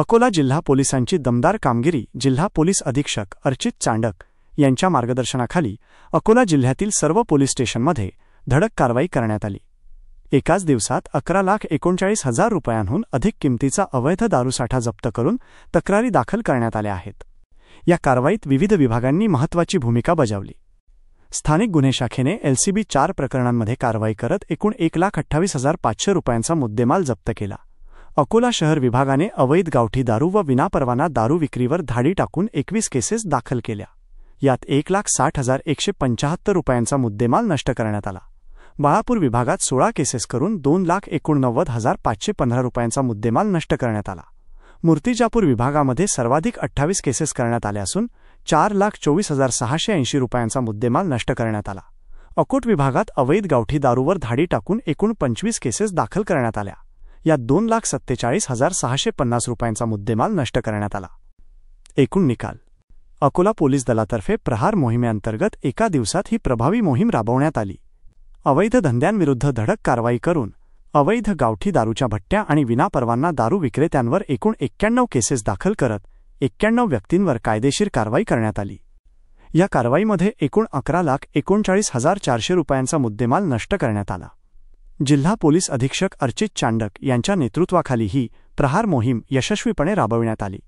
अकोला जिल्हा पोलिसांची दमदार कामगिरी. जिल्हा पोलीस अधीक्षक अर्चित चांडक यांच्या मार्गदर्शनाखाली अकोला जिल्ह्यातील सर्व पोलीस स्टेशनमध्ये धडक कारवाई करण्यात आली. एकाच दिवसात 11,39,000 रुपयांहून अधिक किमतीचा अवैध दारूसाठा जप्त करून तक्रारी दाखल करण्यात आल्या आहेत. या कारवाईत विविध विभागांनी महत्त्वाची भूमिका बजावली. स्थानिक गुन्हे शाखेने LCB 4 प्रकरणांमध्ये कारवाई करत एकूण 1,28,500 रुपयांचा मुद्देमाल जप्त केला. अकोला शहर विभागाने अवैध गावठी दारू व विनापरवाना दारू विक्रीवर धाडी टाकून 21 केसेस दाखल केल्या. यात 1,60,175 रुपयांचा मुद्देमाल नष्ट करण्यात आला. बाळापूर विभागात 16 केसेस करून 2,89,515 रुपयांचा मुद्देमाल नष्ट करण्यात आला. मूर्तिजापूर विभागामध्ये सर्वाधिक 28 केसेस करण्यात आल्या असून 4,24,680 रुपयांचा मुद्देमाल नष्ट करण्यात आला. अकोट विभागात अवैध गावठी दारूवर धाडी टाकून एकूण 25 केसेस दाखल करण्यात आल्या. यात 2,47,650 रुपयांचा मुद्देमाल नष्ट करण्यात आला. एकूण निकाल. अकोला पोलीस दलातर्फे प्रहार मोहिमेअंतर्गत एका दिवसात ही प्रभावी मोहीम राबवण्यात आली. अवैध धंद्यांविरुद्ध धडक कारवाई करून अवैध गावठी दारूच्या भट्ट्या आणि विनापरवाना दारू विक्रेत्यांवर एकूण 91 केसेस दाखल करत 91 व्यक्तींवर कायदेशीर कारवाई करण्यात आली. या कारवाईमध्ये एकूण 11,39,400 रुपयांचा मुद्देमाल नष्ट करण्यात आला. जिल्हा पोलीस अधीक्षक अर्चित चांडक यांच्या नेतृत्वाखाली ही प्रहार मोहीम यशस्वीपणे राबविण्यात आली.